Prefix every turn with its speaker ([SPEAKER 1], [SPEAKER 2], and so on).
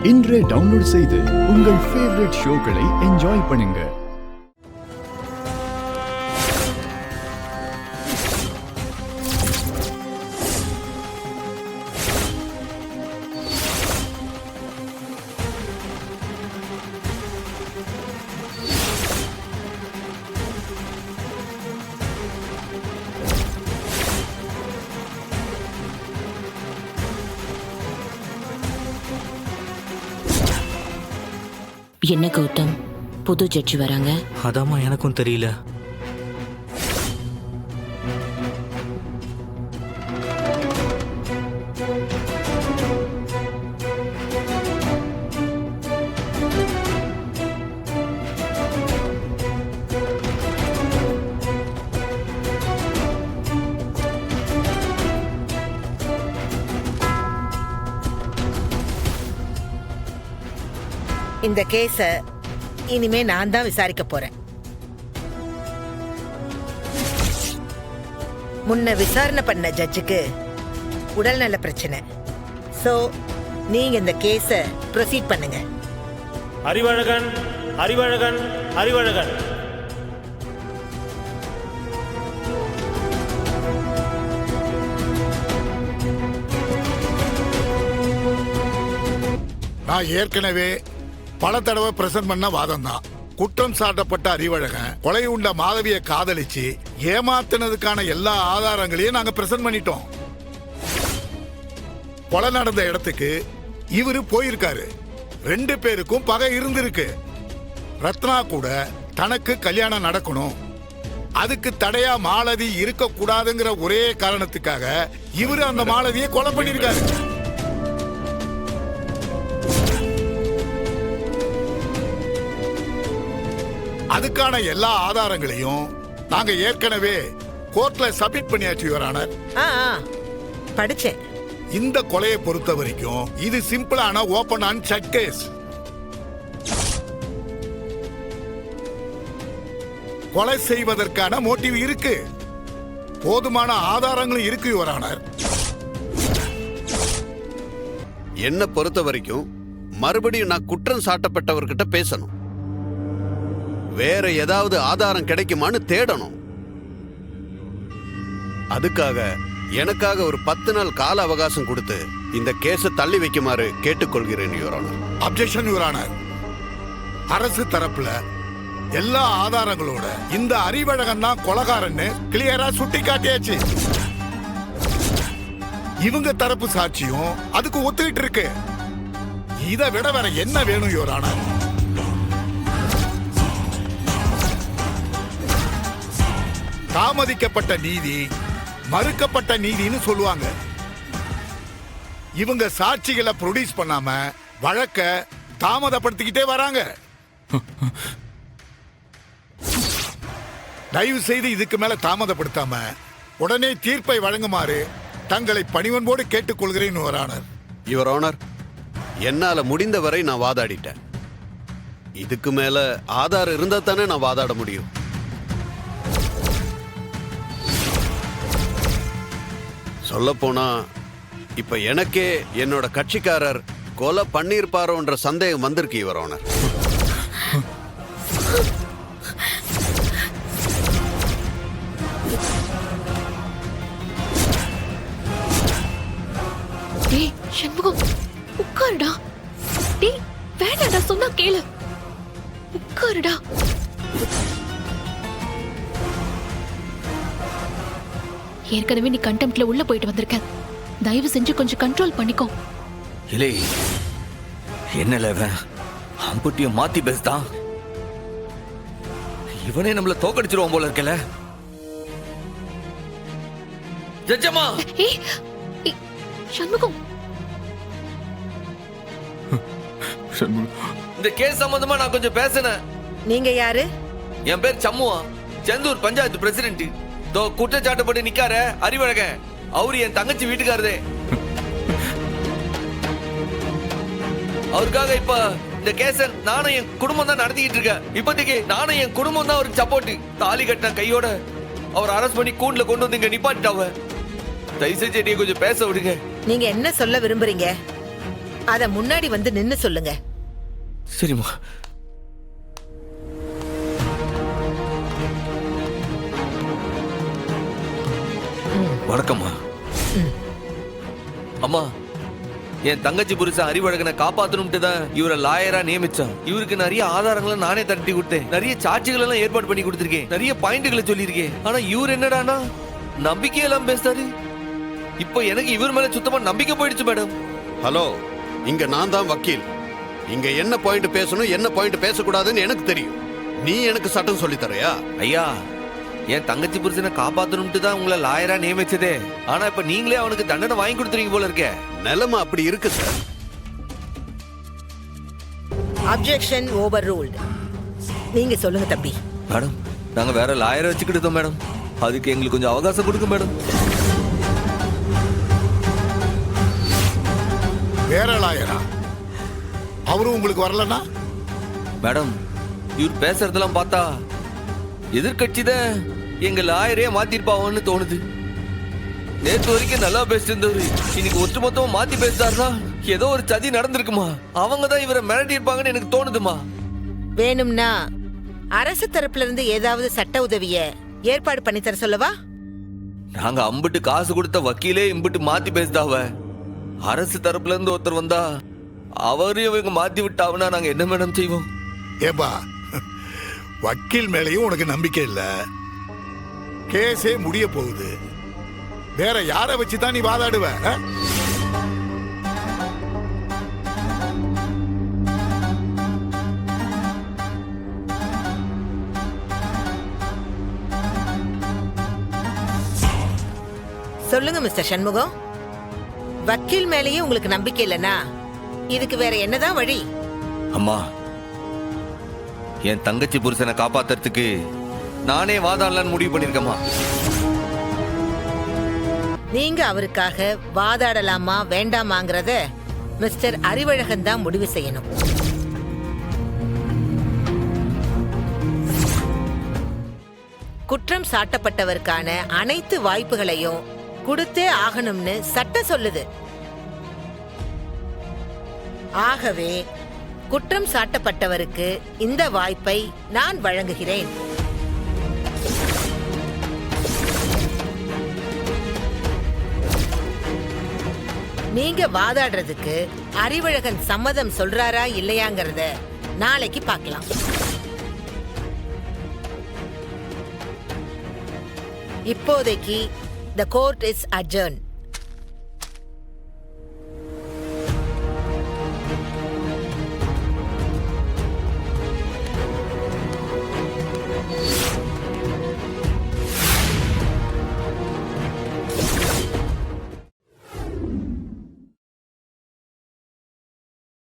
[SPEAKER 1] இன்றே டவுன்லோட் செய்து உங்கள் ஃபேவரட் ஷோக்களை என்ஜாய் பண்ணுங்க.
[SPEAKER 2] என்ன கௌதம், புது ஜட்ஜி வராங்க?
[SPEAKER 3] அதாம்மா எனக்கும் தெரியல.
[SPEAKER 4] இந்த கேஸ இனிமே நான் தான் விசாரிக்க போறேன். முன்ன விசாரணை பண்ண ஜட்ஜுக்கு உடல்நல பிரச்சனை. சோ நீங்க இந்த கேஸ ப்ரொசீட் பண்ணுங்க.
[SPEAKER 5] அறிவழகன், அறிவழகன், அறிவழகன்.
[SPEAKER 6] நான் ஏற்கனவே பல தடவை பிரசன்ட் பண்ண வாதம் தான். குற்றம் சாட்டப்பட்ட அறிவழகன் கொலை உண்ட மாதவியை காதலிச்சு ஏமாத்தினதுக்கான எல்லா ஆதாரங்களையும் நாங்க பிரசன்ட் பண்ணிட்டோம். கொலை நடந்த இடத்துக்கு இவரு போயிருக்காரு. 2 பேருக்கும் பகை இருந்திருக்கு. ரத்னா கூட தனக்கு கல்யாணம் நடக்கணும், அதுக்கு தடையா மாலதி இருக்க கூடாதுங்கிற ஒரே காரணத்துக்காக இவரு அந்த மாலதியை கொலை பண்ணிருக்காரு. அதுக்கான எல்லா ஆதாரங்களையும் நாங்க ஏற்கனவே கோர்ட்ல சப்மிட் பண்ணியாச்சு யுவர் ஆனர்.
[SPEAKER 4] படிச்சேன்.
[SPEAKER 6] இந்த கொலையை பொறுத்த வரைக்கும் இது சிம்பிளான ஓபன் அண்ட் ஷட் கேஸ். கொலை செய்வதற்கான மோட்டிவ் இருக்கு, போதுமான ஆதாரங்களும் இருக்கு யுவர் ஆனர்.
[SPEAKER 7] என்ன பொறுத்த வரைக்கும் மறுபடியும் நான் குற்றம் சாட்டப்பட்டவர்கிட்ட பேசணும். வேற ஏதாவது ஆதாரம் கிடைக்குமான்னு தேடணும். அதுக்காக எனக்காக ஒரு 10 நாள் கால அவகாசம் கொடுத்து இந்த கேஸை தள்ளி வைக்குமாறு கேட்டுக்கொள்கிறேன் your honour.
[SPEAKER 6] Objection your honour. அரசு தரப்புல எல்லா ஆதாரங்களோட இந்த அறிவழகன் தான் கொலைகாரன்னு கிளியரா சுட்டி காட்டியாச்சு. இவங்க தரப்பு சாட்சியும் அதுக்கு ஒத்துக்கிட்டு இருக்கு. இதை விட வேற என்ன வேணும் யுவர் ஆனர்? தாமதிக்கப்பட்ட நீதி மறுக்கப்பட்ட நீதினு சொல்லுவாங்க. இவங்க சாட்சிகளை ப்ரொடியூஸ் பண்ணாம வழக்க தாமதப்படுத்திக்கிட்டே வராங்க. தயவு செய்து இதுக்கு மேல தாமதப்படுத்தாம உடனே தீர்ப்பை வழங்குமாறு தங்களை பணிவன்போடு கேட்டுக்கொள்கிறேன் யுவர் ஆனர்.
[SPEAKER 7] யுவர் ஆனர், என்னால முடிந்தவரை நான் வாதாடிட்டேன். இதுக்கு மேல ஆதாரம் இருந்தா தானே நான் வாதாட முடியும். சொல்லப்போனா இப்ப எனக்கே என்னோட கட்சிக்காரர் கொலை பண்ணிருப்பாரோன்ற சந்தேகம் வந்திருக்கு யுவர் ஆனர்.
[SPEAKER 8] டேய் சண்முகம், உட்காருடா. டேய் வேண்டாடா, சொன்னா கேளு. உட்காருடா. ஏற்கனவே நீ கண்டெம்ப்ட்ல உள்ள போயிட்டு வந்திருக்க. தயவு செஞ்சு கொஞ்சம் கண்ட்ரோல் பண்ணிக்கோ.
[SPEAKER 3] இல்லை, என்னல அம்புட்டியும் மாத்தி பேசுதான். இவனே நம்மள தோக்கடிச்சிருவான் போல இருக்கல. ஜட்ஜம்மா.
[SPEAKER 8] ஏய் சண்முகம்,
[SPEAKER 3] இந்த கேஸ் சம்பந்தமா நான் கொஞ்சம் பேசினேன்.
[SPEAKER 4] நீங்க யாரு?
[SPEAKER 3] என் பேர் சம்முவா, செந்தூர் பஞ்சாயத்து பிரசிடென்ட். குற்றச்சாட்டுப்பட்டு நிக்கார அறிவழகன், அவரு என் தங்கச்சி வீட்டுக்காரதே. அவருக்காக இப்ப இந்த கேஸ நானும் என் குடும்பம் தான் நடத்திக்கிட்டு இருக்கேன். இப்போதைக்கு நானும் என் குடும்பம் தான் அவருக்கு சப்போர்ட். தாலி கட்டின கையோட அவர் அரெஸ்ட் பண்ணி கூண்டுல கொண்டு வந்து இங்க நிப்பாட்டிட்டாவ. தயவு செஞ்சு கொஞ்சம் பேச விடுங்க.
[SPEAKER 4] நீங்க என்ன சொல்ல விரும்புறீங்க? அத முன்னாடி வந்து நின்னு சொல்லுங்க.
[SPEAKER 3] சரிம்மா. வணக்கம்மா. அம்மா, என் தங்கச்சி புருஷன் அறிவழகனை காப்பாத்தணும்ட்டு தான் இவரை லாயரா நியமிச்சான். இவருக்கு நிறைய ஆதாரங்களை நானே தட்டி கொடுத்தேன், நிறைய சாட்சிகள் எல்லாம் ஏற்பாடு பண்ணி கொடுத்திருக்கேன், நிறைய பாயிண்ட்களை சொல்லியிருக்கேன். ஆனா இவர் என்னடானா நம்பிக்கையெல்லாம் பேசுறாரு. இப்போ எனக்கு இவர் மேல சுத்தமா நம்பிக்கை போயிடுச்சு மேடம்.
[SPEAKER 7] ஹலோ, இங்க நான் தான் வக்கீல். இங்க என்ன பாயிண்ட் பேசணும் என்ன பாயிண்ட் பேசக்கூடாதுன்னு எனக்கு தெரியும். நீ எனக்கு சட்டம் சொல்லி தரையா?
[SPEAKER 3] ஐயா, என் தங்கச்சி புருஷனை காப்பாத்தணும்ட்டு தான் உங்களை லாயரா நியமிச்சதே. ஆனா இப்ப நீங்களே அவனுக்கு தண்டனை வாங்கி கொடுத்துறீங்க போல இருக்க.
[SPEAKER 7] நிலைமை அப்படி இருக்கு சார்.
[SPEAKER 4] Objection over ruled. நீங்க சொல்லுங்க தம்பி.
[SPEAKER 3] மேடம், நாங்க வேற லாயரை வச்சுக்கிட்டோம் மேடம். அதுக்கு எங்களுக்கு கொஞ்சம் அவகாசம் கொடுங்க மேடம்.
[SPEAKER 6] வேற லாயரா? அவரும் உங்களுக்கு வரலன்னா?
[SPEAKER 3] மேடம், இவர் பேசுறதெல்லாம் பார்த்தா எதிர்கட்சி தான் எங்க லாயரே மாத்திருப்பாவோன்னு தோணுது. நேற்று வரைக்கும் நல்லா பேசிட்டு இருந்தவரு இன்னைக்கு ஒட்டுமொத்தமா மாத்தி பேசுறாருன்னா ஏதோ ஒரு சதி நடந்திருக்குமா? அவங்க தான் இவரை மிரட்டி இருப்பாங்கன்னு எனக்கு தோணுதுமா.
[SPEAKER 4] வேணும்னா அரசு தரப்புல இருந்து ஏதாவது சட்ட உதவிய ஏற்பாடு பண்ணி தர சொல்லவா?
[SPEAKER 3] நாங்க அம்பிட்டு காசு கொடுத்த வக்கீலே இம்பிட்டு மாத்தி பேசுதாவ. அரசு தரப்புல இருந்து ஒருத்தர் வந்தா அவரையும் இவங்க மாத்தி விட்டாவனா நாங்க என்ன மேடம் செய்வோம்?
[SPEAKER 6] ஏப்பா, வக்கீல் மேலேயும் உனக்கு நம்பிக்கை இல்ல. கேஸே முடிய போகுது. வேற யாரை வச்சுதான் நீ வாதாடுவ?
[SPEAKER 4] சொல்லுங்க மிஸ்டர் சண்முகம். வக்கீல் மேலேயே உங்களுக்கு நம்பிக்கை இல்லனா இதுக்கு வேற என்னதான் வழி?
[SPEAKER 3] அம்மா, என் தங்கச்சி புருஷனை காப்பாத்துறதுக்கு நானே வாதாடலான்னு முடிவு பண்ணிருக்கேம்மா.
[SPEAKER 4] நீங்க அவருக்காக வாதாடலாமா வேண்டாமாங்கிறத மிஸ்டர் அறிவழகன் தான் முடிவு செய்யணும். குற்றம் சாட்டப்பட்டவருக்கான அனைத்து வாய்ப்புகளையும் கொடுத்தே ஆகணும்னு சட்டம் சொல்லுது. ஆகவே குற்றம் சாட்டப்பட்டவருக்கு இந்த வாய்ப்பை நான் வழங்குகிறேன். நீங்க வாதாடுறதுக்கு அறிவழகன் சம்மதம் சொல்றாரா இல்லையாங்கிறத நாளைக்கு பார்க்கலாம். இப்போதைக்கு the court is adjourned.